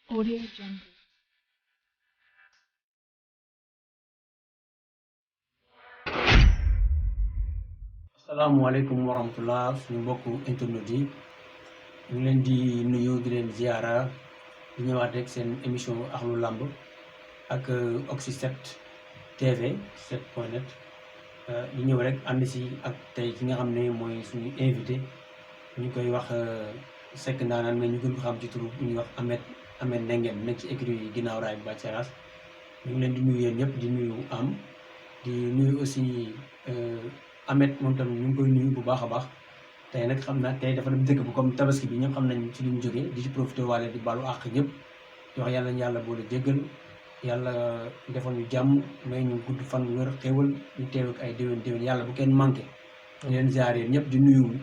Audio Jungle. Assalamualaikum warahmatullah suñu mbokku internet yi ñu leen di nuyu di leen ziara di ñëwaat rek seen émission Ahlou Lamb ak Oxy 7 TV 7.net di ñëw rek ànd si ak tey ki nga xam ne mooy suñu invité ñu koy wax Seck Ndaanaan mais ñu gën ko xam ci turu bu ñuy wax Ahmed Ndengeen nekk ci écurie yi ginnaaw raay bu Bathie Seras ñu ngi leen di nuyu yéen ñëpp di nuyu am di nuyu aussi Ahmed moom tamit ñu ngi koy nuyu bu baax a baax tey nag xam naa tey dafa dem dëkk bu comme tabaski bi ñëpp xam nañ ci li ñu jógee di ci profité waale di balu àq ñëpp di wax yàlla ñu yàlla boole jéggal yàlla defal ñu jàmm may ñu gudd fan wér xéwal ñu teew ak ay déwén yàlla bu kenn manqué. di leen ziar yéen ñëpp di nuyu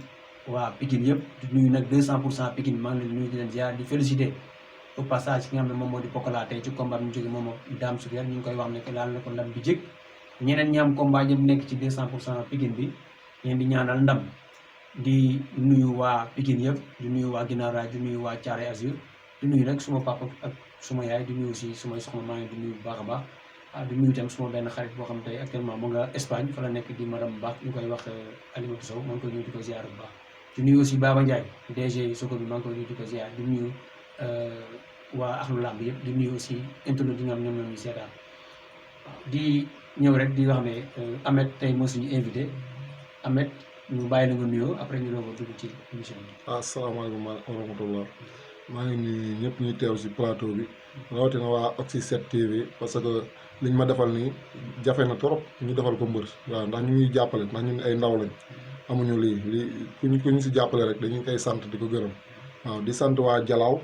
waa Pikine yëpp di nuyu nag 200% Pikine maa ngi leen di nuyu di leen ziar di félicité au passage ki nga xam ne moom moo di Pokola tey ci combat bi ñu jógee moom ak Dame Souguer ñu ngi koy wax ne que laal na ko ndam bi jëkk ñeneen ñi am combat ñëpp nekk ci 200% Pikine bi ñeen di ñaanal ndam di nuyu waa Pikine yëpp di nuyu waa Guinaw Rail di nuyu waa Thiaroye Azur di nuyu nag suma papa ak suma yaay di nuyu aussi sumay soxna maa ngi di nuyu bu baax a baax di nuyu tam suma benn xarit boo xam tey actuellement mu nga Espagne fa la nekk di madame Ba ñu koy wax Alimatu Sow maa ngi koy nuyu di ko ziar bu baax di nuyu aussi Baba Ndiaye DG Soko bi maa ngi koy nuyu di ko ziar di nuyu waa Ahlou Lamb yëpp di nuyu aussi internet yi nga xam ñoom ñoom ñu seetaan di ñëw rek di wax ne Ahmed tey moo suñu invité Ahmed ñu bàyyi la nga nuyoo après ñu doog a dugg ci émission bi. asalaamaaleykum wa rahmatullah maa ngi nuyu ñëpp ñuy teew si plateau bi rawatina waa Oxy 7 TV parce que liñ ma defal nii jafe na trop ñu defal ko mbër waaw ndax ñu ngi jàppale ndax ñun ay ndaw lañ amuñu lii ku ñu si jàppale rek dañu koy sant di ko gërëm waaw di sant waa Jalaaw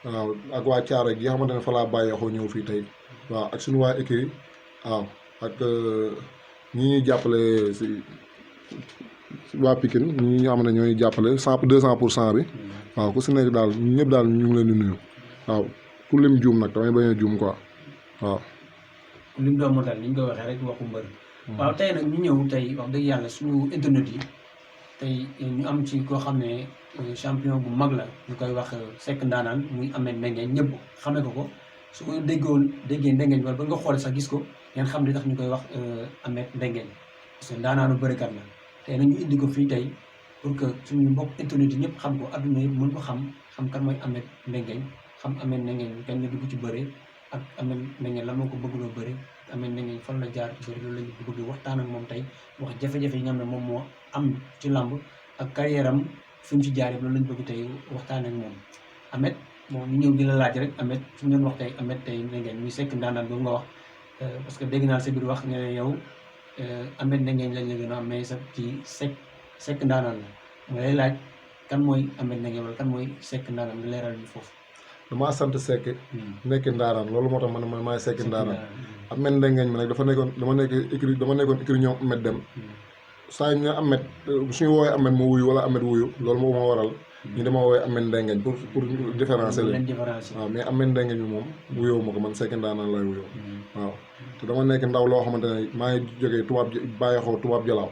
waaw ak waa Thiaroye gi nga xamante ne fa laa bàyyeekoo ñëw fii tey waaw ak suñu waa écurie waaw ak ñi ñuy jàppale si waa Pikine ñi nga xam ne ñooy jàppale 200% bi waaw ku si nekk daal ñëpp daal ñu ngi leen di nuyu waaw ku lim juum nag damay bañ a juum quoi waaw. lim doon motal li ñu koy waxee rek waxu mbër. waaw tey nag ñu ñëw tey wax dëgg yàlla suñu internet yi tey ñu am ci koo xam ne champion bu mag la ñu koy wax Seck Ndaanaan muy Ahmed Ndengeen ñëpp xamee ko su ko déggee Ndengeen wala ba nga xoole sax gis ko ngeen xam li tax ñu koy wax Ahmed Ndengeen parce que ndaanaanu bërikat la tey nag ñu indi ko fii tey pour que suñu mbokk internet yi ñëpp xam ko adduna yëpp mën ko xam kan mooy Ahmed Ndengeen xam Ahmed Ndengeen kañ la dugg ci bëre ak Ahmed Ndengeen lan moo ko bëggloo bëre Ahmed Ndengeen fan la jaar ci bëre loolu lañu bëgg waxtaan ak moom tey wax jafe-jafe yi nga xam ne moom moo am ci làmb ak carrière am fi mu ci jaar yëpp loolu lañu bëgg tey waxtaan ak moom Ahmed bon ñu ñëw di la laaj rek Ahmed suñu doon wax tey Ahmed tey Ndengeen muy Seck Ndaanaan boobu nga wax parce que dégg naa sa biir wax nga ne yow Ahmed Ndengeen lañ la gën a am mais sa ci Seck Ndaanaan la ma lay laaj kan mooy Ahmed Ndengeen wala kan mooy Seck Ndaanaan nga leeral ñu foofu. damaa sant Seck nekk Ndaanaan loolu moo tax man maay Seck Ndaanaan Ahmed Ndengeen mi nag dama nekkoon écurie ñoom Ahmed dem saa ñu ne Ahmed suñu woowee Ahmed mu wuyu wala Ahmed wuyu loolu moo ma waral ñu dama woowee Ahmed Ndengeen pour différencier leen waaw mais Ahmed Ndengeen bi moom wuyoo ma ko man Seck Ndaanaan lay wuyoo waaw te dama nekk ndaw loo xamante ne maa ngi jógee bàyyeexoo tubaab jalaaw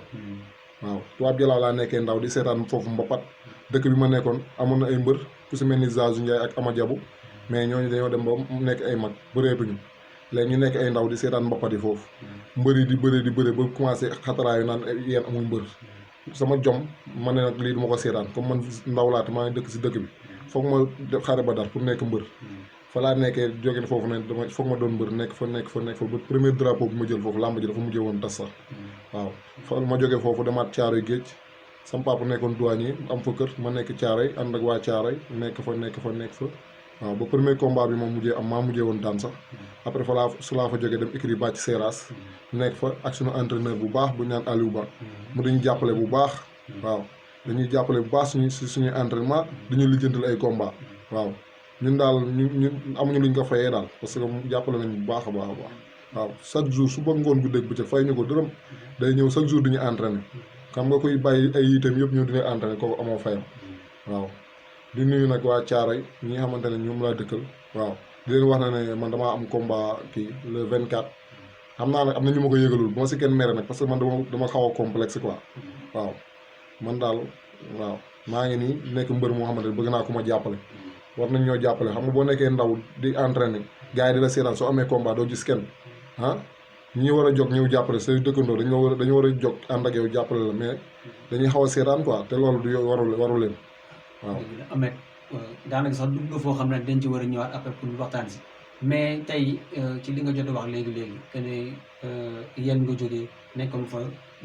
waaw tubaab jalaaw laa nekkee ndaw di seetaan foofu mbapat dëkk bi ma nekkoon amoon na ay mbër ku si mel ni Zazu Ndiaye ak Ama Diabu mais ñooñu dañoo dem ba nekk ay mag bëreetuñu léegi ñu nekk ay ndaw di seetaan mbapat yi foofu mbër yi di bëre ba commencé xataraayu naan yéen amul mbër sama jom ma ne nag lii duma ko seetaan comme man ndaw laata maa ngi dëkk si dëkk bi foog ma xare ba dar pour nekk mbër fa laa nekkee jóge foofu ne dama foog ma doon mbër nekk fa ba premier drapeau bu ma jël foofu làmb ji dafa mujjee woon tas sax waaw fa ma jógee foofu demaat Thiaroye géej sama papa nekkoon douanier am fa kër ma nekk Thiaroye ànd ak waa Thiaroye nekk fa waaw ba premier combat bi moom maa mujjee woon daan sax après fa laa fa jógee dem écurie Bathie Seras nekk fa ak suñu entraîneur bu baax bu ñu naan Aliou Ba mu dañu jàppale bu baax waaw dañuy jàppale bu baax suñuy entraînement dañu lijjantal ay combat waaw ñun daal ñu amuñu luñ ko fayee daal parce que jàppale nañ bu baax a baax waaw chaque jour su ba ngoon gu dégg bëccëg fay ñu ko dërëm day ñëw chaque jour duñu entraîné xam nga koy bàyyi ay itam yëpp ñëw dina entraîné kooku amoo fayam waaw di nuyu nag waa Thiaroye ñi nga xamante ne ñoom laa dëkkal waaw di leen wax na ne man damaa am combat kii le 24 xam naa nag am na ñu ma ko yëgalul bu ma si kenn mere nag parce que man dama xaw a complexe quoi waaw man daal waaw maa ngi nii nekk mbër moo xamante ne bëgg naa ku ma jàppale war nañ ñoo jàppale xam nga boo nekkee ndaw di entraîner gars yi di la seetaan soo amee combat doo gis kenn ah ñi war a jóg ñëw jàppale say dëkkandoo dañu war a jóg ànd ak yow jàppale la mais dañuy xaw a seetaan quoi te loolu du waru leen waaw. Ahmed daanaka sax dugg nga foo xam ne dañ ci war a ñëwaat après pour waxtaan si mais tey ci li nga jot a wax léegi que ne yéen nga jógee nekkoon fa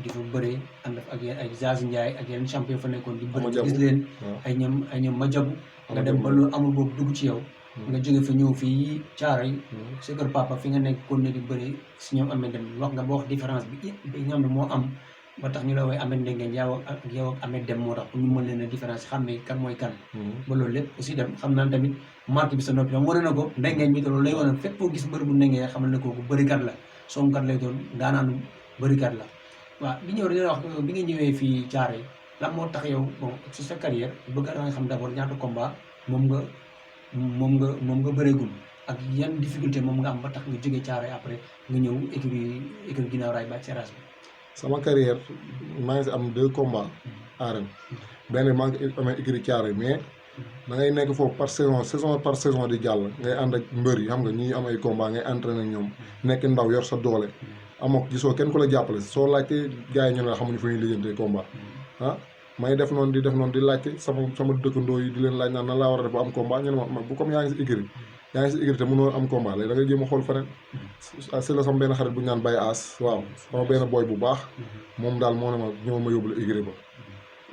di fa bëree ànd ak yéen ay Zazu Ndiaye ak yeneen champion fa nekkoon di bëri gis leen ay ñoom Majabu nga dem ba loolu amul boobu dugg ci yow nga jóge fa ñëw fii Thiaroye sa kër papa fi nga nekk kon ne di bëri si ñoom Ameth Deme wax nga ba wax différence bi nga xam ne moo am ba tax ñu la woy Ameth Ndenguène yow ak Ameth Deme moo tax pour ñu mën leen a différence xam ne kan mooy kan ba loolu lépp aussi dem xam naa tamit marque bi sa noppi tam wane na ko Ndenguène bi te loolu lay wane fépp foo gis mbër bu Ndenguène xamal ne kooku bërikat la songkat lay doon daanaanu bërikat la waaw bi ñëw dina wax bi nga ñëwee fii Thiaroye lan moo tax yow bon ci sa carrière bëgg nga xam d'abord ñaata combat moom nga bëreegul ak yan difficulté moom nga am ba tax nga jógee Thiaroye après nga ñëw écurie Guinaw Rail Bathie Seras bi. sama carrière maa ngi si am 2 combats arène benn maa ngi amee écurie Thiaroye mais da ngay nekk foofu par saison par saison di jàll ngay ànd ak mbër yi xam nga ñi am ay combat ngay entraîné ñoom nekk ndaw yor sa doole amoo gisoo kenn ku la jàppale soo laajtee gars yi ñu ne la xamuñu fu ñuy lijjantee combat ah may def noonu di laajte sama dëkkandoo yi di leen laaj naan nan laa war a def ba am combat ñu ne ma bu comme yaa ngi si écurie te mënoo am combat léegi da ngay jéem a xool feneen si la sama benn xarit bu ñu naan Baye As waaw sama benn boy bu baax moom daal moo ne ma ñëw ma yóbbu la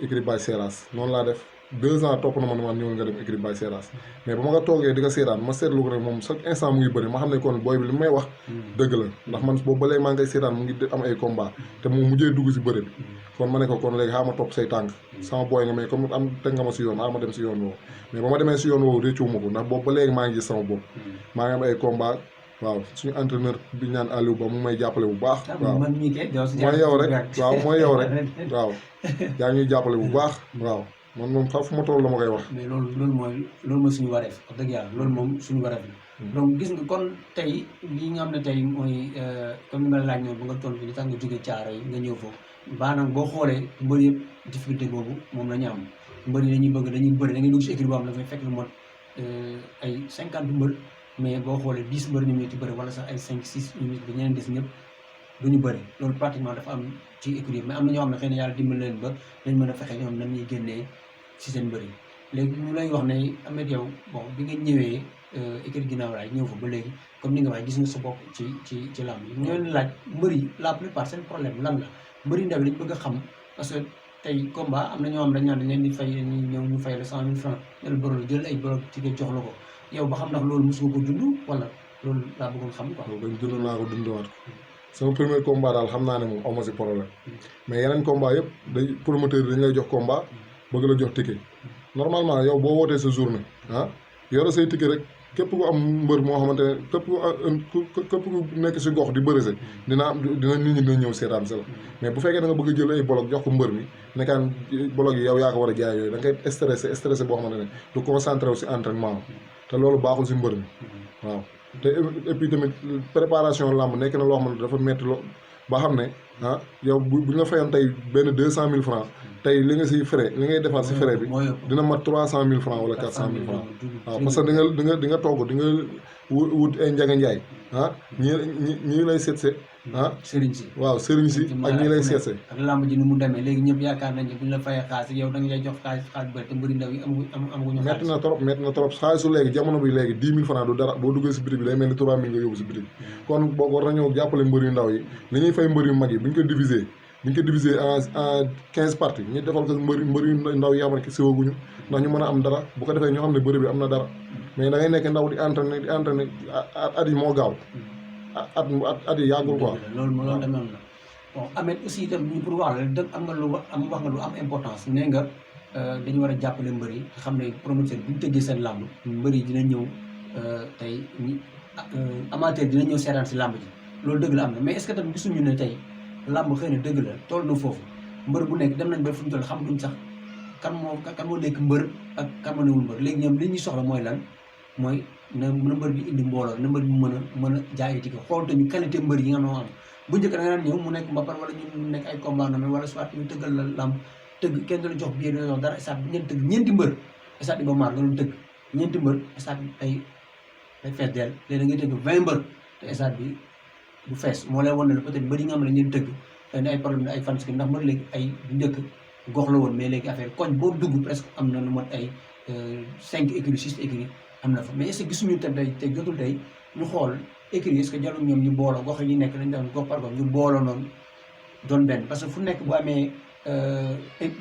écurie Bathie Seras noonu laa def 2 ans topp na man ñëwul nga dem écurie Bathie Seras mais ba ma nga toogee di ko seetaan ma seetlu ko rek moom chaque instant mu ngi bëri ma xam ne kon booy bi li may wax dëgg la ndax man boobu ba léegi maa ngi koy seetaan mu ngi am ay combat te mu mujjee dugg si bëri bi kon ma ne ko kon léegi xaa ma topp say tànk sama booy nga mais comme am teg nga ma si yoon xaa ma dem si yoon woowu mais ba ma demee si yoon woowu réccuwuma ko ndax boobu ba léegi maa ngi gis sama bopp maa ngi am ay combat waaw suñu entraîneur bi ñaan Aliou Ba mu may jàppale bu baax waaw mooy yow rek waaw yaa ñuy jàppale bu baax waaw man moom xam fu ma toll la ma koy wax. mais loolu mooy suñu wareef wax dëgg yàlla loolu moom suñu wareef la. donc gis nga kon tey li nga xam ne tey mooy comme ni ma la laaj noonu ba nga toll bi li tax nga jógee Thiaroye nga ñëw foofu maanaam boo xoolee mbër yëpp difficulté boobu moom la ñu am mbër yi dañuy bëri da ngay dugg si équipe boo xam ne dafay fekk lu mot ay 50 mbër mais boo xoolee 10 mbër ñu ngi ci bëri wala sax ay 5 6 ñu ngi ci ñeneen des ñëpp duñu bëri loolu pratiquement dafa am ci écurie mais am na ñoo xam ne xëy na yàlla dimbali leen ba dañ mën a fexe ñoom nan ñuy génnee ci seen bëri léegi ñu lay wax ne Ameth yow bon bi nga ñëwee écurie Guinaw Rail ñëw fa ba léegi comme ni nga waxee gis nga sa bopp ci làmb yi ñoo leen laaj mbër yi la plupart seen problème lan la mbër yi ndaw yi dañ bëgg a xam parce que tey combat am na ñoo xam dañ naan dañ leen di fay ñëw ñu fay la 100 000 francs jël boro la jël ay boro ticket jox la ko yow ba xam ndax loolu mos nga ko dund wala loolu laa bëggoon xam quoi. loolu dund naa ko dundawaat ko sama premier combat daal xam naa ne moom aw ma si problème mais yeneen combat yëpp day promoteur yi dañ lay jox combat bëgg la jox ticket normalement yow boo wootee sa journée ah yore say ticket rek képp ku am mbër moo xamante ne képp ku nekk si gox di bëri se dina nit ñi dina ñëw seetaan si la mais bu fekkee da nga bëgg a jël ay bolok jox ko mbër mi nekkaan bolok yi yow yaa ko war a jaay yooyu da nga koy stressé boo xamante ne du concentré wu si entraînement te loolu baaxul si mbër mi waaw te et puis tamit préparation làmb nekk na loo xamante dafa metti loo ba xam ne ah yow bu ñu la fayoon tey benn 200 000 francs tey li nga si frais li ngay defaat si frais bi dina mat 300 000 francs wala 400 000 francs waaw parce que di nga togg di nga wut ay njaga njaay ah ñii lay seetse ah sëriñ si waaw sëriñ si ak ñi lay seetse ak làmb ji ni mu demee léegi ñëpp yaakaar nañ ne bu ñu la fayee xaalis yow da nga lay jox xaalis bëri te mbëri ndaw yi amaguñu xaalis metti na trop xaalisu léegi jamono bi léegi 10 000 francs du dara boo duggee si bitig bi day mel ni 3 000 nga yóbbu si bitig kon boo war nañoo jàppale mbëri ndaw yi li ñuy fay mbëri mag yi bu ñu ko diviser en 15 parties ñu defal ko mbëri ndaw yi xamante siwaguñu ndax ñu mën a am dara bu ko defee ñoo xam ne bëri bi am na dara mais da ngay nekk ndaw di entraîné at yi moo gaaw at yi yàggul quoi. loolu tamit am na bon Ameth aussi itam ñu pour wax la dëgg wax nga lu am importance nee nga dañu war a jàppale mbër yi xam ne promoteur bu ñu tëggee seen làmb mbër yi dina ñëw tey amateur dina ñëw seetaan si làmb ji loolu dëgg la am na mais est-ce que tamit gisuñu ne tey làmb xëy na dëgg la toll na foofu mbër bu nekk dem nañ ba fu ñu toll xam duñ sax kan moo nekk mbër ak kan moo newul mbër léegi ñoom li ñuy soxla mooy lan mooy na mbër bi indi mbooloo na mbër bi mën a jaay ticket xool tamit qualité mbër yi nga xam ne am bu njëkk da nga naan ñëw mu nekk mbapat wala ñu nekk ay combat na wala soit ñu tëggal la làmb tëgg kenn du la jox biir du la jox dara stade bi ngeen tëgg ñeenti mbër stade Iba Mar nga doon tëgg ñeenti mbër stade bi ay fees dell léegi da ngay tëgg 20 mbër te stade bi du fees moo lay wan ne peut-être mbër yi nga xam ne ñeen tëgg xëy na ay problème ay fans ndax mbër léegi ay bu njëkk gox la woon mais léegi affaire koñ boo dugg presque am na lu mot ay 5 écuries 6 écuries am na fa mais est-ce que gisuñu tam tey jotul tey ñu xool écuries est-ce que jarul ñoom ñu booloo gox yi nekk dañ doon gox par gox ñu booloo noonu doon benn parce que fu nekk bu amee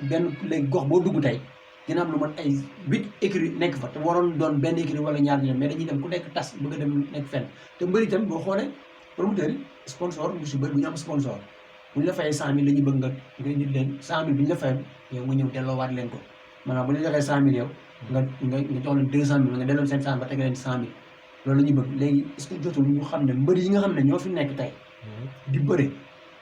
benn léegi gox boo dugg tey dina am lu mat ay 8 écuries nekk fa te waroon doon benn écurie wala ñaar ñu mais dañuy dem ku nekk tas bëgg a dem nekk fenn te mbëri itam boo xoolee promoteur yi sponsor ñu si bëri bu ñu am sponsor bu ñu la fayee 100000 la ñu bëgg nga nit leen 100000 bi ñu la fayoon yow nga ñëw delloowaat leen ko maanaam bu ñu la joxee 100000 yow nga jox leen 200000 nga delloo seen 100000 ba teg leen 100000 loolu la ñu bëgg léegi est-ce que jotul ñu xam ne mbëri yi nga xam ne ñoo fi nekk tey di bëri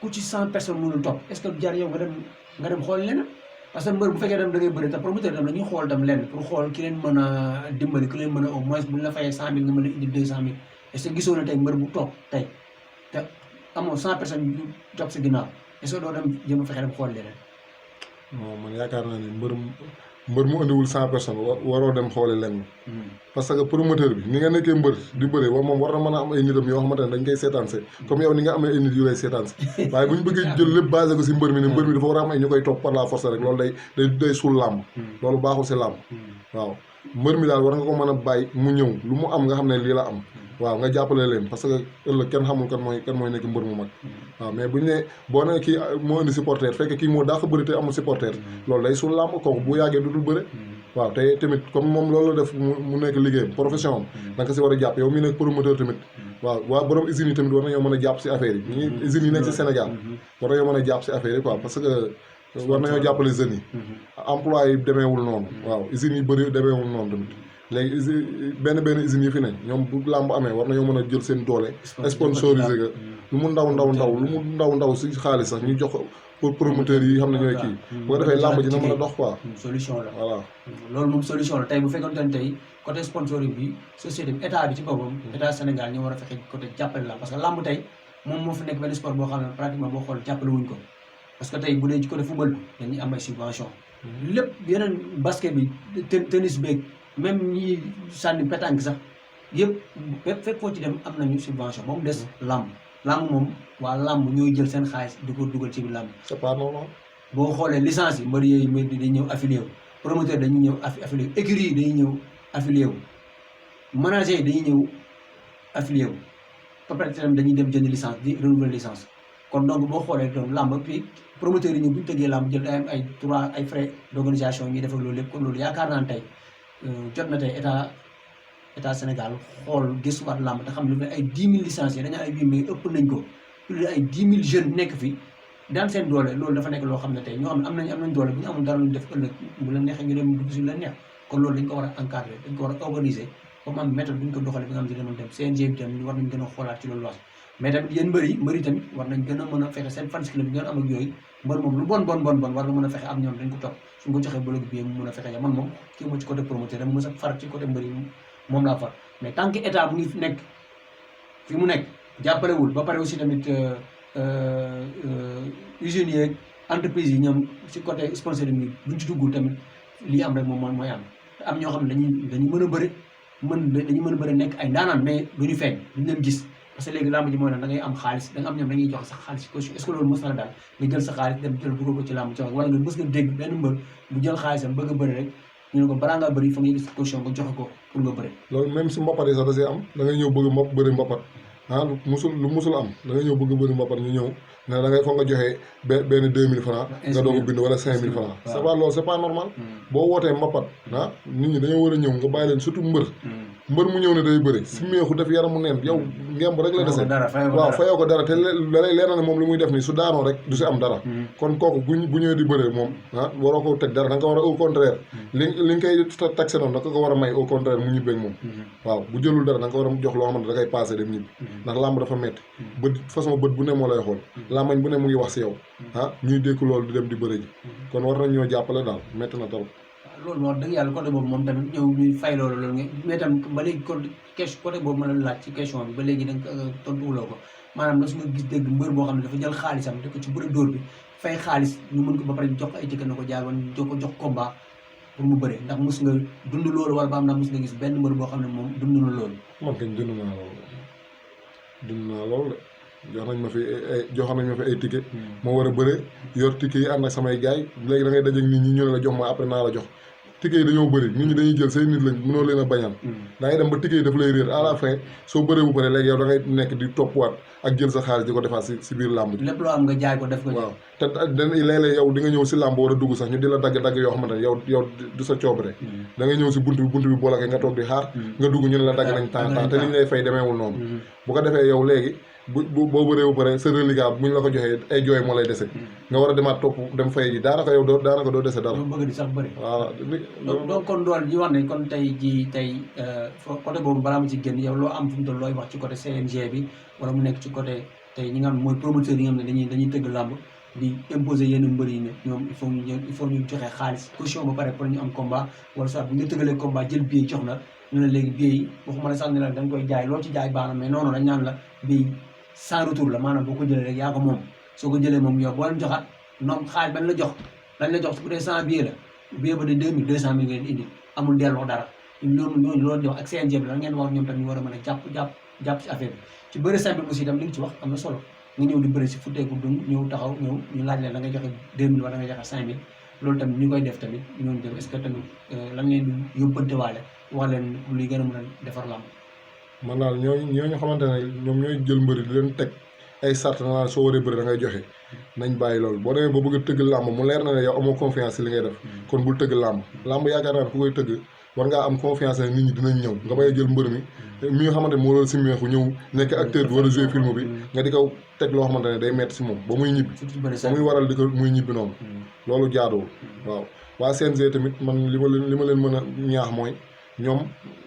ku ci 100 personnes mënul topp est-ce que jar yow nga dem xool leneen parce que mbër bu fekkee dem da ngay bëri te promoteur dem dañuy xool tam lenn pour xool ki leen mën a dimbali ki leen mën a au moins bu ñu la fayee 100000 nga mën a indi 200000 est-ce que gisoo na tey mbër bu toog tey te amoo 100 personnes yu topp sa ginnaaw est-ce que doo dem jéem a fexe dem xool leneen. non man yaakaar naa ni mbër mu andiwul 100 personnes waroo dem xooli lenn. parce que promoteur bi ni nga nekkee mbër di bëre moom war na mën a am ay nitam yoo xamante ne dañ koy seetaan se comme yow ni nga amee ay nit yu lay seetaan se waaye bu ñu bëggee jël lépp basé ko si mbër mi ne mbër mi dafa war a am ay ñu koy topp par la force rek loolu day suul làmb loolu baaxul si làmb waaw mbër mi daal war nga ko mën a bàyyi mu ñëw lu mu am nga xam ne lii la am waaw nga jàppale leen parce que ëllëg kenn xamul kan mooy nekk mbër mu mag waaw mais buñu ne boo ne kii moo indi supporter fekk kii moo dàq bëri te amul supporter loolu day suul làmb kooku bu yàggee du dul bëre waaw te tamit comme moom loolu la def mu nekk liggéeyam profession am da nga si war a jàpp yow mi nekk promoteur tamit waaw waa borom usines yi tamit war nañoo mën a jàpp si affaire yi ñi usines yi nekk si Sénégal war nañoo mën a jàpp si affaire yi quoi parce que war nañoo jàppale jeunes yi emploi yi demeewul noonu waaw usines yi bëri demeewul noonu tamit léegi benn usines yi fi ne ñoom bu làmb amee war nañoo mën a jël seen doole sponsorisé ga lu mu ndaw si xaalis sax ñu jox pour promoteurs yi xam ne ñooy kii bu ko defee làmb ji na mën a dox quoi solution la voilà loolu moom solution la tey bu fekkoon ne tey côté sponsoring bi société bi état bi ci boppam état Sénégal ñoo war a fexe côté jàppale la parce que làmb tey moom moo fi nekk benn sport boo xam ne pratiquement boo xool jàppale wuñ ko parce que tey bu dee ci côté football bi dañuy am ay subvention lépp yeneen basket bi tennis beeg même ñi sànni pétanque sax yëpp fépp foo ci dem am nañu subvention moom des làmb moom waa làmb ñooy jël seen xaalis di ko dugal ci biir làmb c'est pas normal boo xoolee licence yi mbër yooyu mbër dañuy ñëw affilié wu promoteur dañuy ñëw affilié wu écurie yi dañuy ñëw affilié wu manager yi dañuy ñëw affilié wu propriétaire dañuy dem jënd licence di renouveler licence kon donc boo xoolee donc làmb puis promoteur yi ñëw bu ñu tëggee làmb jël day am ay frais d'organisation ñuy defal loolu lépp kon loolu yaakaar naa ne tey jot na tey état Sénégal xool gëstuwaat làmb te xam ne ay 10 000 licenciés dañu ay bii mais ëpp nañ ko plus de ay 10 000 jeunes nekk fi daan seen doole loolu dafa nekk loo xam ne tey ñoo xam ne am nañ doole bu ñu amul dara lu ñu def ëllëg bu la neexee ñu dem dugg si la neex kon loolu dañ ko war a encadrer dañ ko war a organiser comme am méthode bu ñu ko doxalee bi nga xam ne dina mën dem CNG bi tamit war nañ gën a xoolaat ci loolu wax mais tamit yéen mbër yi tamit war nañ gën a mën a fexe seen fans club bi ngeen am ak yooyu mbër moom lu bon war nga mën a fexe am ñoom dañ ko topp suñ ko joxee blog bi mu mën a fexe ya man moom kii moo ci côté promoteur dama mës a far ci côté mbër yi moom laa far mais tant que état mu ngi nekk fi mu nekk jàppalewul ba pare aussi tamit usines yeeg entreprise yi ñoom si côté sponsoring bi buñ ci dugg tamit lii am rek moom mooy am te am ñoo xam ne dañuy mën a bëri dañuy mën a bëri nekk ay ndaanaan mais duñu feeñ duñu leen gis parce que léegi làmb ji mooy nag da ngay am xaalis da nga am ñoom dañuy jox sax xaalis caution est-ce que loolu mës na la daal nga jël sa xaalis dem jël dugal ko ci làmb jox wala nga mës nga dégg benn mbër bu jël xaalisam bëgg a bëri rek ñu ne ko balaa ngaa bëri fa nga gis caution nga joxe ko pour nga bëri loolu même si mbapat yi sax da see am da ngay ñëw bëgg bëri mbapat lu musul am da ngay ñëw bëgg bëri mbapat ñu ñëw ne da ngay foog nga joxe benn 2000 francs nga doog a bind wala 5000 francs c'est pas loolu c'est pas normal boo wootee mbapat nit ñi dañoo war a ñëw nga bàyyi leen surtout mbër mu ñëw ne day bëri si meexu def yaramu neen yow ngemb rek la dese waaw fayoo ko dara te da lay leer na ne moom li muy def nii su daanoo rek du si am dara kon kooku bu ñëwee di bëree moom waroo ko teg dara da nga ko war a au contraire li nga koy taxé noonu da nga ko war a may au contraire mu ñibbeeg moom waaw bu jëlul dara da nga ko war a jox loo xamante da koy passé dem ñibbi ndax làmb dafa metti bët façon bët bu ne moo lay xool làmmañ bu ne mu ngi wax si yow ñuy dékk loolu di dem di bëri ji kon war nañ ñoo jàppale daal metti na trop loolu moo wax dëgg yàlla côté boobu moom tamit ñëw ñuy fay loolu nga mais tam ba léegi côté boobu ma la laaj ci question bi ba léegi da nga tontuwuloo ko maanaam na su nga gis dégg mbër boo xam ne dafa jël xaalisam def ko ci bëri dóor bi fay xaalis ñu mën ko ba pare jox ko ay jëkk na ko jaay woon jox combat pour mu bëre ndax mus nga dund loolu wala ba am ndax mus nga gis benn mbër boo xam ne moom dund na loolu. man kañ dund naa loolu de jox nañ ma fi ay ticket. ma war a bëre yor ticket yi ànd ak samay gaay léegi da ngay dajeeg nit ñi ñu ne la jox ma après naa la jox. ticket yi dañoo bëri nit ñi dañuy jël say nit lañ mënoo leen a bañal da ngay dem ba ticket yi daf lay réer à la fin soo bëree bu bëri léegi yow da ngay nekk di toppwaat ak jël sa xaalis di ko defaat si biir làmb ji lépp loo am nga jaay ko def ko waaw te léeg-léeg yow di nga ñëw si làmb war a dugg sax ñu di la dagg-dagg yoo xamante ne yow du sa coobare da ngay ñëw si bunt bi boolake nga toog di xaar nga dugg ñu ne la dagg nañ temps te li ñu lay fay demeewul noonu bu ko defee yow léegi boo bëree bu pare sa reliquat bu ñu la ko joxee ay jooy moo lay dese nga war a demaat topp dem fay ji daanaka yow doo dese dara. doo bëgg di sax bëri. waaw donc kon dool ji wax ne kon tey côté boobu balaa ma ci génn yow loo am fu mu toll looy wax ci côté CNG bi wala mu nekk ci côté tey ñi nga xam mooy promoteur yi nga xam ne dañuy tëgg làmb di imposer yenn mbër yi ne ñoom il faut ñu joxe xaalis caution ba pare pour ñu am combat wala soit bu ñu tëggalee combat jël billet jox la ñu ne léegi billet yi waxuma la sax ne la da nga koy jaay loo ci jaay baax na mais noonu dañ naan la billet sans retour la maanaam boo ko jëlee rek yaa ko moom soo ko jëlee moom yow boo leen joxaat noom xaalis bañ la jox su bu dee 100 billet la billet ba de 2000 200 000 ngeen indi amul delloo dara loolu di wax ak CNG bi la ngeen wax ñoom tam ñu war a mën a jàpp ci affaire bi ci bëri simple aussi itam li nga ci wax am na solo nga ñëw di bëri si futteeku dung ñëw taxaw ñëw ñu laaj leen da ngay joxe 2000 wala da ngay joxe 5000 loolu tamit ñu koy def tamit ñooñu dem est-ce que tamit la ngeen di yóbbante waale wax leen luy gën a mën a defar làmb. man daal ñooñu xamante ne ñoom ñooy jël mbëri di leen teg ay sart na naan soo waree bëri da ngay joxe nañ bàyyi loolu boo demee ba bëgg a tëgg làmb mu leer na ne yow amoo confiance ci li ngay def kon bul tëgg làmb yaakaar naa ne ku koy tëgg war ngaa am confiance ne nit ñi dinañ ñëw nga bay jël mbër mi nga xamante ne moo loolu simmeeku ñëw nekk acteur bi war a jouer film bi nga di ko teg loo xamante ne day metti si moom ba muy ñibbi ba muy waral di ko muy ñibbi noonu loolu jaaduwul waaw waa CNG tamit man li ma leen mën a ñaax mooy ñoom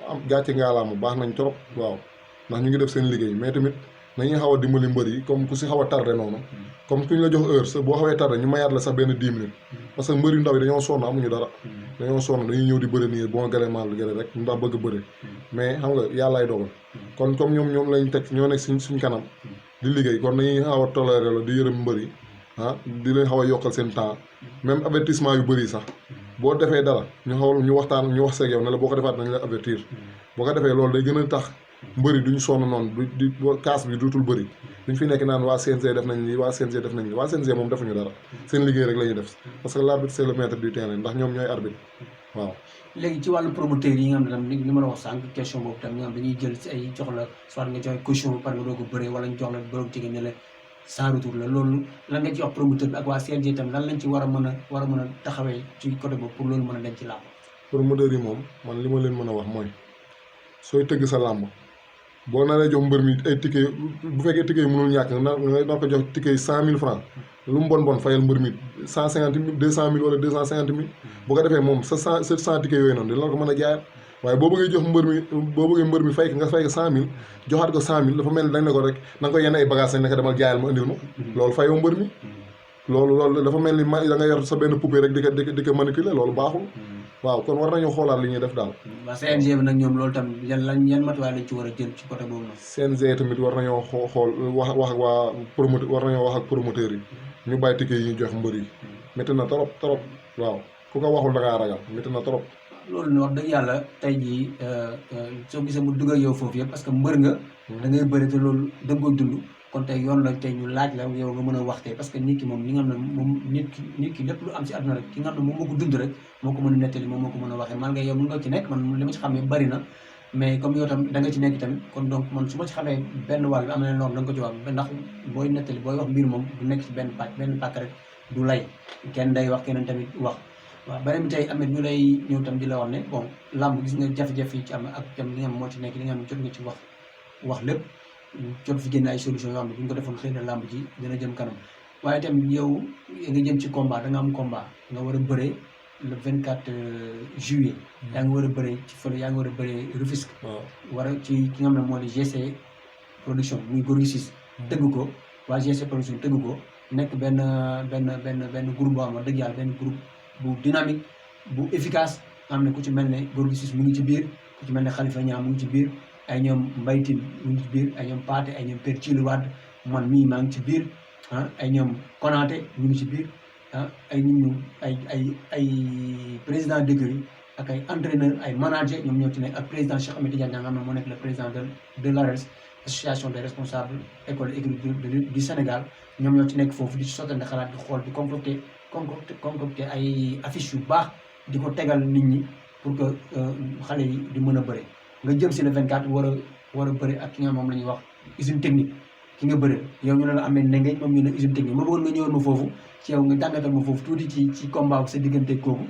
am gàcce ngaalaama baax nañ trop waaw ndax ñu ngi def seen liggéey mais tamit nañuy xaw a dimbali mbër yi comme ku si xaw a tardé noonu comme ku ñu la jox heure sa boo xawee tardé ñu mayaat la sax benn 10 minutes parce que mbër yu ndaw yi dañoo sonn amuñu dara dañoo sonn dañuy ñëw di bëri nii bon gële mal gële rek ndax bëgg bëri mais xam nga yàllaay dogal kon comme ñoom lañ teg ñoo nekk suñ kanam di liggéey kon nañuy xaw a toléré la di yërëm mbër yi di leen xaw a yokkal seen temps même avertissement yu bëri sax boo defee dara ñu waxtaan ñu wax seeg yow ne la boo ko defaat nañ la avertir boo ko defee loolu day gën a tax mbëri duñu sonn noonu di kaas bi duutul bëri duñ fi nekk naan waa CNG def nañ lii waa CNG def nañ lii waa CNG moom defuñu dara seen liggéey rek la ñuy def parce que l'arbitre c'est le maître du terrain ndax ñoom ñooy arbitre waaw. léegi ci wàllu promoteur yi nga xam ne tam li ma la wax sànq question boobu tam nga xam dañuy jël si ay jox la soit nga joxe caution ba pare nga doog a bëree wala ñu jox la borom tigé ne la sans retour la loolu lan nga ci wax promoteur bi ak waa CNG tam lan lañ ci war a mën a taxawee ci côté boobu pour loolu mën a dem ci làmb. promoteur yi moom man li ma leen mën a wax mooy sooy tëgg sa làmb boo naree jox mbër mi ay ticket bu fekkee ticket yi mënul ñàkk nga ko jox ticket yi 100 000 francs lu mu bon fayal mbër mi 150 000 200 000 wala 250 000 bu ko defee moom sa 100 ticket yooyu noonu dina la ko mën a jaayaat waaye boo bëggee jox mbër mi fay nga fay ko 100 000 joxaat ko 100 000 dafa mel ni dañ ne ko rek na nga ko yenn ay bagages sañ ne ko demal jaayal ma indil ma loolu fayoo mbër mi loolu dafa mel ni da nga yor sa benn poupée rek di ko manipuler loolu baaxul waaw kon war nañoo xoolaat li ñuy def daal. waa CNG bi nag ñoom loolu tam yan matuwaay lañ ci war a jël ci côté boobu noonu. CNG tamit war nañoo xool wax ak waa promoteur war nañoo wax ak promoteurs yi ñu bàyyi ticket yi ñu jox mbër yi métti na trop trop waaw ku ko waxul da ngaa ragal métti na trop. loolu ne wax dëgg yàlla tey jii soo gisee mu dugg ak yow foofu yëpp parce que mbër nga. da ngay bëri te loolu da nga koy dund. kon tey yoon la tey ñu laaj la yow nga mën a wax tey parce que nit ki moom li nga xam ne moom nit ki lépp lu am si àdduna rek ki nga xam ne moom moo ko dund rek moo ko mën a nettali moom moo ko mën a waxee man nga yow mën nga ci nekk man li ma ci xamee bari na mais comme yow tam da nga ci nekk tamit kon donc man su ma ci xamee benn wàll bi am na loolu da nga ko ci wax ndax booy nettali booy wax mbir moom du nekk ci benn pàcc rek du lay kenn day wax keneen tamit wax waaw beneen bi tey amet ñu lay ñëw tam di la wax ne bon làmb gis nga jafe-jafe yi ci am ak tam li nga xam moo ci nekk li nga xam ne jot nga ci wax lépp jot fi génn ay solution yoo xam ne bu ñu ko defoon xëy na làmb ji dina jëm kanam waaye tamit yow nga jëm ci combat da nga am combat nga war a bëree le 24 juillet yaa ngi war a bëree ci fële yaa ngi war a bëree Rufisque war a ci ki nga xam ne moo di GC production muy Gorgui Ciss tëgg ko waa GC production tëgg ko nekk benn groupe boo xam ne dëgg yàlla benn groupe bu dynamique bu efficace am ne ku ci mel ne Gorgui Ciss mu ngi ci biir ku ci mel ne Khalifa Niang mu ngi ci biir ay ñoom mbaytin mu ngi ci biir ay ñoom Paate ay ñoom Père Thierry Wade man mii maa ngi ci biir ay ñoom Konaté ñu ngi ci biir ay nit ñu ay président d'écurie ak ay entraîneur ay manager ñoom ñoo ci nekk ak président Cheikh Ahmed Tidiane nga xam ne moo nekk le président de l'ARES association des responsables école écurie du Sénégal ñoom ñoo ci nekk foofu di ci sottante xalaat di xool di concocter ay affiches yu baax di ko tegal nit ñi pour que xale yi di mën a bëre nga jëm si le 24 war a bëre ak ki nga moom la ñuy wax usine technique ki nga bëre yow ñu ne la amee ne moom ñu ne usine technique ma bëggoon nga ñëwoon ma foofu ci yow nga jàngatal ma foofu tuuti ci combat ak sa diggante kooku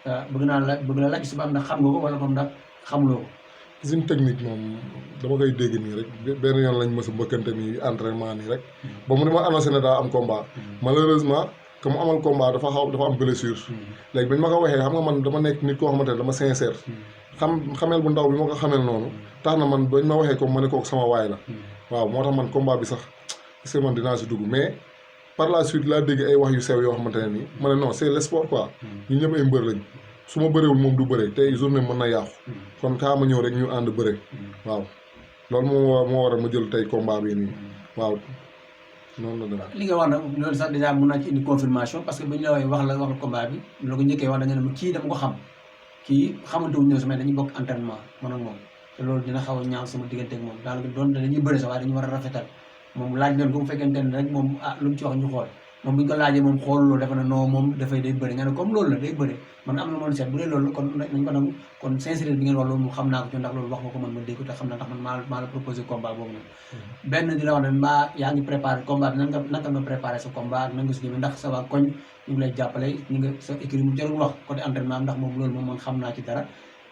bëgg la laaj suba am ndax xam nga ko wala comme ndax xamuloo ko. usine technique moom dama koy dégg nii rek benn yoon lañ mës a mbëkkante nii entraînement nii rek ba mu ne ma annoncé ne daa am combat malheureusement que mu amal combat dafa am blessure léegi bañ ma ko waxee xam nga man dama nekk nit koo xamante ne dama sincère xameel bu ndaw bi ma ko xameel noonu tax na man bañ ma waxee comme ma ne kooku sama waay la waaw moo tax man combat bi sax est-ce que man dinaa si dugg mais par la suite laa dégg ay wax yu sew yoo xamante ne nii ma ne non c'est le sport quoi ñun ñëpp ay mbër lañ su ma bëreewul moom du bëre tey journée mën na yàqu kon kaa ma ñëw rek ñu ànd bëre waaw loolu moo waral ma jël tey combat bi nii waaw noonu la dara. li nga wax nag loolu sax déjà mën naa ci indi confirmation parce que bu ñu la wax la combat bi la ko njëkkee wax da nga ne ma kii dama ko xam kii xamante wuñ ne sama dañuy bokk entraînement man ak moom te loolu dina xaw a ñaaw sama diggante ak moom daanaka doon dañuy bëre sax waaye dañu war a rafetal moom laaj leen ko bu fekkente ne rek moom lu mu ci wax ñu xool moom bu ñu ko laajee moom xool loolu dafa ne non moom dafay day bëri nga ne comme loolu la day bëri man am na moon seet bu dee loolu kon nañ ko nangu kon sincérité bi ngeen wax loolu moom xam naa ko ci ndax loolu wax nga ko man ma dégg te xam naa ndax man maa la proposé combat boobu noonu benn di la wax ne mbaa yaa ngi préparé combat bi naka nga préparé sa combat ak nan nga si jëmee ndax sa waa koñ ñu ngi lay jàppale ñu nga sa équipe mu jarul wax côté entraînement ndax moom loolu moom man xam naa ci dara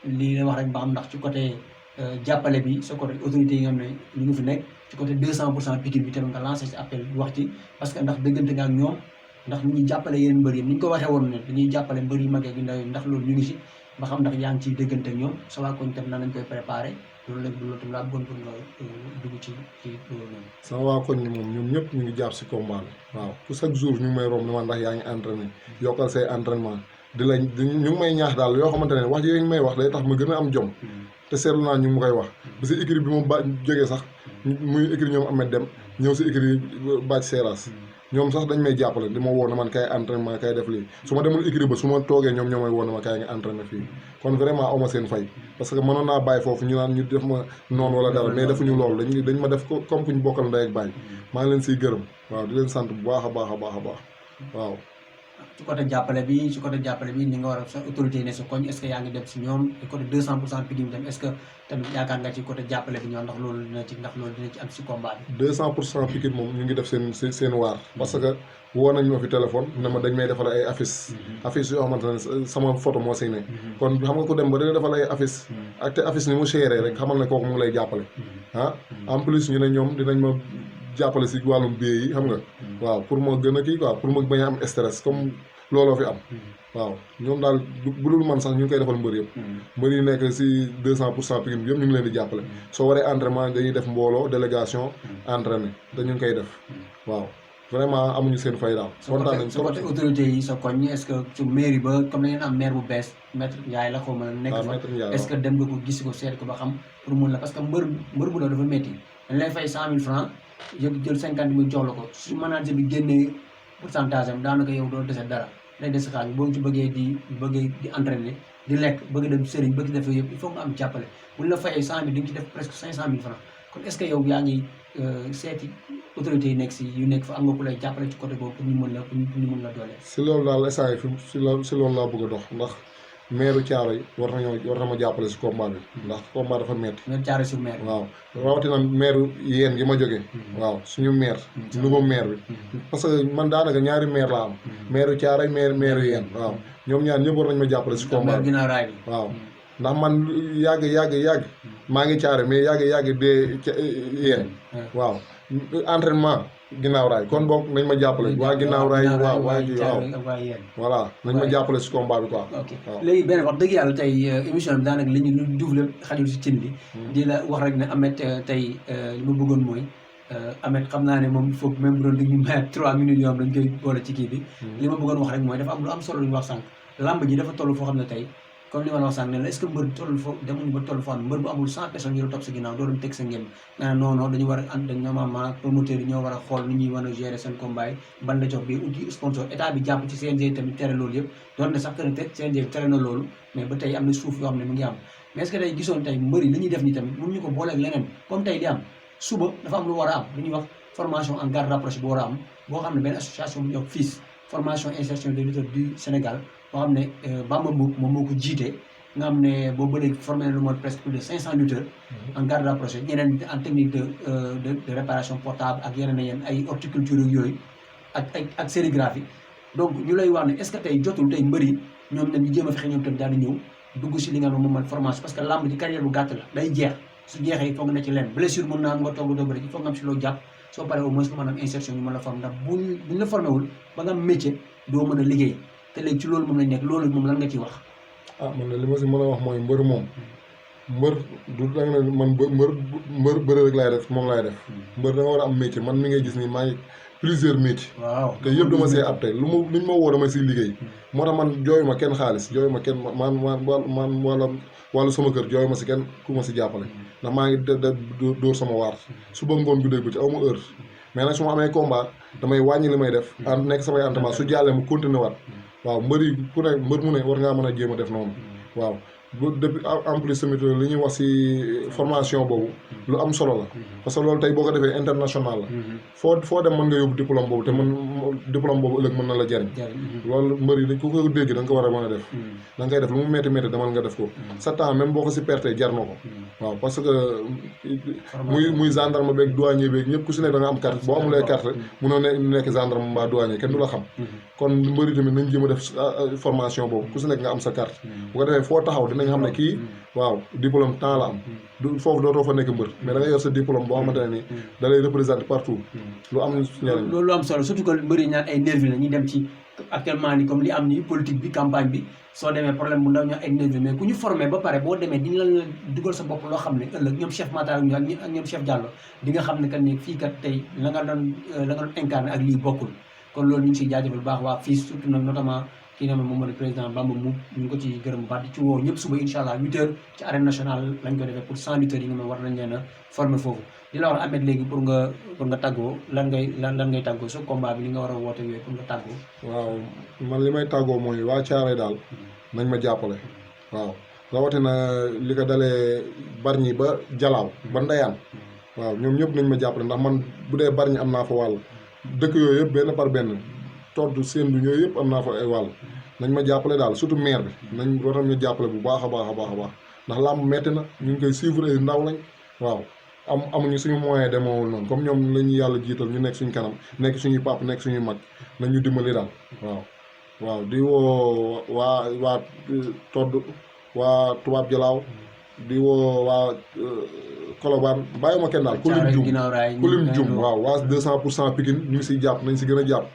lii la wax rek ba xam ndax ci côté jàppale bi sa côté autorité yi nga xam ne ñu ngi fi nekk ci côté 200% Pikine bi tamit nga lancé ci appel wax ci parce que ndax dëggante nga ak ñoom ndax ñu ñuy jàppale yeneen mbër yi ni ñu ko waxee woon ne dañuy jàppale mbër yu magee gi ndaw yi ndax loolu ñu ngi si ba xam ndax yaa ngi ciy dëggante ak ñoom sa waa koñ tam nan lañ koy préparé loolu la loolu tam laa bëggoon pour nga dugg ci loolu noonu. sama waa koñ ni moom ñoom ñëpp ñu ngi jàpp si combat bi waaw ku chaque jour ñu ngi may romb ne ma ndax yaa ngi entraîné yokkal say entraînement ñu ngi may ñaax daal yoo xamante ne wax yooyu ñu may wax day tax ma gën a am jom te seetlu naa ñu ngi ma koy wax ba si écurie bi moom ba jógee sax muy écurie ñoom Ahmed Dem ñëw si écurie Bathie Seras ñoom sax dañ may jàppale di ma woo na man kay entraînement kay def lii su ma demul écurie ba su ma toogee ñoom ñoo may woo na ma kay nga entraîné fii kon vraiment awma seen fay parce que mënoon naa bàyyi foofu ñu naan ñu def ma noonu wala dara mais defuñu loolu dañ ma def ko comme ku ñu bokkal ndey ak baay maa ngi leen siy gërëm waaw di leen sant bu baax a baax a baax a baax waaw ci côté jàppale bi ni nga war a sa autorité yi ne sa koñ est-ce que yaa ngi dem si ñoom te côté 200% Pikine tam est-ce que tamit yaakaar nga ci côté jàppale bi ñoom ndax loolu dina ci am si combat bi 200% Pikine moom ñu ngi def seen waar parce que woo nañ ma fi téléphone ne ma dañ may defal ay affiche yoo xamante ne sama photo moo siy ne kon xam nga ko dem ba dina defal ay affiche ak te affiche ni mu chéré rek xamal ne kooku mu ngi lay jàppale en plus ñu ne ñoom dinañ ma jàppale si wàllum billet yi xam nga waaw pour ma gën a kii quoi pour ma bañ a am stress comme looloo fi am waaw ñoom daal bu dul man sax ñu ngi koy defal mbër yëpp mbër yi nekk si 200% Pikine bi yëpp ñu ngi leen di jàppale soo waree entraînement dañuy def mbooloo délégation entraîné dañu ngi koy def waaw vraiment amuñu seen fay daal kontaan nañ sa côté autorité yi sa koñ est-ce que su mairie ba comme da ngeen am maire bu bees maître Ndiaye la xaw ma nekk fa est-ce que dem nga ko gis ko seet ko ba xam pour mun la parce que mbër bu daw dafa métti dañ lay fay 100 000 francs yëpp jël 50 000 jox la ko su manager bi génnee pourcentage am daanaka yow doo dese dara day des xaalis boo ci bëggee di entraîner di lekk bëgg dem sëriñ bëgg def yëpp il faut nga am jàppale bu ñu la fayee 100 000 di nga ci def presque 500 000 francs kon est-ce que yow yaa ngi seeti autorités yi nekk yu nekk fa am nga ku lay jàppale ci côté boobu pour ñu mën la doole. si loolu daal instant yi si loolu laa bëgg a dox ndax maire Thiaroye war na ma jàppale si combat bi ndax combat dafa metti maire Thiaroye sur maire waaw rawatina maire yéen gi ma jógee waaw suñu maire nouveau maire bi parce que man daanaka ñaari maire laa am maire Thiaroye maire yéen waaw ñoom ñaar ñëpp war nañ ma jàppale si combat bi waaw ndax man yàgg maa ngi Thiaroye mais yàgg dee yéen waaw entraînement ginnaaw raay kon boog nañ ma jàppale waa ginnaaw raay waaw voilà nañ ma jàppale si combat bi quoi. ok léegi benn wax dëgg yàlla tey émission bi daanaka li ñu lu duuf la xajul si cin bi di la wax rek ne Ameth tey li ma bëggoon mooy Ameth xam naa ne moom il faut même bu doon dañu may 3 minutes yoo xam dañ koy boole ci kii bi li ma bëggoon wax rek mooy dafa am lu am solo lu ñu wax sànq lamb ji dafa toll foo xam ne tey comme li ma la wax sànq ne la est-ce que mbër toll foofu demuñu ba toll foo xam ne mbër bu amul 100 personnes yu la topp sa ginnaaw doo dem teg sa ngëm nga ne non non dañu war a ànd normalement promoteurs yi ñoo war a xool ni ñuy mën a gérer seen combat yi ban la jox bi outil sponsor état bi jàpp ci CNG tamit tere loolu yëpp doon na sax que ne CNG bi tere na loolu mais ba tey am na suuf yoo xam ne mu ngi am mais est-ce que tey gisoon tey mbër yi li ñuy def nii tamit mënuñu ko booleeg leneen comme tey di am suba dafa am lu war a am lu ñuy wax formation en garde rapprochée bu war a am boo xam ne benn association bu ñuy wax FILS formation insertion des lutteurs du Sénégal boo xam ne Bamba Mboup moom moo ko jiite nga xam ne boobu ba léegi formé na lu mot presque plus de 500 lutteurs en garde rapprochée ñeneen en technique de réparation portable ak yeneen yeneen ay horticulture yooyu ak sérigraphie donc ñu lay wax ne est-ce que tey jotul tey mbër yi ñoom ñu jéem a fexe ñoom tamit daal di ñëw dugg si li nga xam ne moom mooy formation parce que lamb ji carrière bu gàtt la day jeex su jeexee il faut nga ne ci lenn blessure mën naa am nga toog doo bëri il faut nga am si loo jàpp soo paree au moins nga mën a am insertion ñu mën la former ndax buñ la formé wul ba nga am métier doo mën a liggéey te léegi ci loolu moom lañ nekk loolu moom lan nga ciy wax. ah man de li ma si mën a wax mooy mbër moom mbër du da nga ne man mbër bëre rek laay def moom laay def mbër da nga war a am métier man mi ngay gis nii maa ngi plusieurs métiers. waaw te yëpp dama see ab tey lu ñu ma woo dama siy liggéey. moo tax man jooyu ma kenn xaalis jooyu ma kenn man wala sama kër jooyu ma si kenn ku ma si jàppale. ndax maa ngi dóor sama waar suba ngoon bi dégg ba ci aw ma heure mais nag su ma amee combat damay wàññi li may def. nekk samay entraînement su jàllee mu continuer waat waaw mbër yi ku ne mbër mu ne war ngaa mën a jéem a def noonu waaw. depuis en plus tamit li ñuy wax ci formation boobu lu am solo la parce que loolu tey boo ko defee international la foo dem mën nga yóbbu diplôme boobu te diplôme boobu ëllëg mën na la jariñ loolu mbër yi dañ ku ko dégg da nga ko war a mën a def da nga koy def lu mu métti métti demal nga def ko sa temps même boo ko ci perte jar na ko waaw parce que muy gendarme beeg douanier beeg ñëpp ku ci nekk da nga am carte boo amulee carte mënoo nekk gendarme mbaa douanier kenn du la xam kon mbër yi tamit nañ jéem a def formation boobu ku ci nekk nga am sa carte bu ko defee foo taxaw dinañ xam ne kii waaw diplôme temps la am du foofu dootoo fa nekk mbër mais da nga yor sa diplôme boo xamante ne ni da lay représenter partout lu am njëriñ loolu am solo surtout que mbër yi ñaan ay nervi la ñuy dem ci actuellement ni comme li am ni politique bi campagne bi soo demee problème bu ndaw ñu ay nervi mais ku ñu formé ba pare boo demee di nga la dugal sa bopp loo xam ne ëllëg ñoom chef Matar ak ñoom chef Diallo di nga xam ne kat ni fii kat tey la nga doon incarné ak lii bokkul kon loolu ñu ngi siy jaajëfal bu baax waa fii surtout nag notamment kii nga xam ne moom mooy président Bamba Mboup ñu ngi ko ci gërëm bu baax di ci woo ñëpp suba incha allah 8h ci arène nationale lañ ko defee pour 100 lutteurs yi nga xam ne war nañ leen a former foofu di la wax Ahmed léegi pour nga tàggoo lan ngay tàggoo sa combat bi li nga war a woote yooyu pour nga tàggoo. waaw man li may tàggoo mooy waa Thiaroye daal nañ ma jàppale waaw rawatina li ko dalee Bargny ba Jalaaw ba Ndayaan waaw ñoom ñëpp nañ ma jàppale ndax man bu dee Bargny am naa fa wàll dëkk yooyu yëpp benn par benn todd seen du yooyu yëpp am naa fa ay wàll nañ ma jàppale daal surtout maire bi nañ waram ñu jàppale bu baax a baax a baax a baax ndax làmb metti na ñu ngi koy suivre ay ndaw lañ waaw amuñu suñu moyen demoowul noonu comme ñoom la ñu yàlla jiital ñu nekk suñu kanam nekk suñuy pap nekk suñuy mag nañ ñu dimbali daal waaw di woo waa todd waa Tubaab Jalaaw di woo waa Colobane bàyyiwuma kenn daal kulim jum waaw waa 200% Pikine ñu ngi siy jàpp nañ si gën a jàpp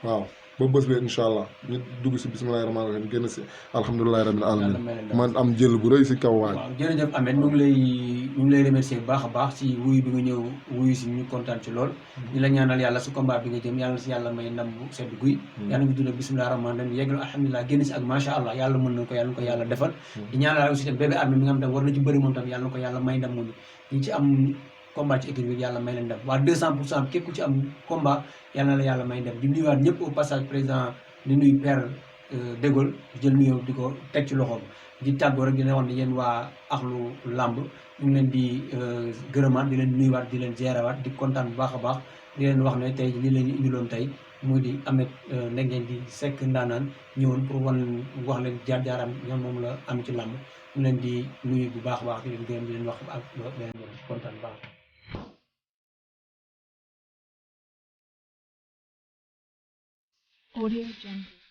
waaw ba bés bi incha allah ñu dugg si bismillahi rahmaani rahim génn si alhamdulilahi rabbil alamin man am jël bu rëy si kaw waaj. waaw jërëjëf Ahmed ñu ngi lay remercier bu baax a baax si wuyu bi nga ñëw wuyu si ñu kontaan ci lool ñu la ñaanal yàlla su combat bi nga jëm yàlla si yàlla may ndam bu sedd guy yàlla nga dund bismillahi rahmaani rahim yeggal alhamdulilah génn si ak macha allah yàlla mën na ko yàlla defal di ñaanal aussi tam bébé armé mi nga xam tam war na ci bëri moom tam yàlla na ko yàlla may ndam moom ñi ci am combat ci équipe bi yàlla may leen ndam waa 200% képp ku ci am combat yàlla na la yàlla may ndam di nuyuwaat ñëpp au passage président di nuyu père De Gaulle jël nuyoo di ko teg ci loxoom di tàggoo rek dina wax ne yéen waa axlu làmb ñu ngi leen di gërëmaat di leen nuyuwaat di leen jeerawaat di kontaan bu baax a baax di leen wax ne tey lii la ñu indiloon tey muy di Ahmed Ndengeen di Seck ndaanaan ñëwoon pour wax leen jaar-jaaram ñoom moom la am ci làmb ñu leen di nuyu bu baax a baax di leen gërëm di leen wax ak beneen yoon kontaan baax. Audio Jungle.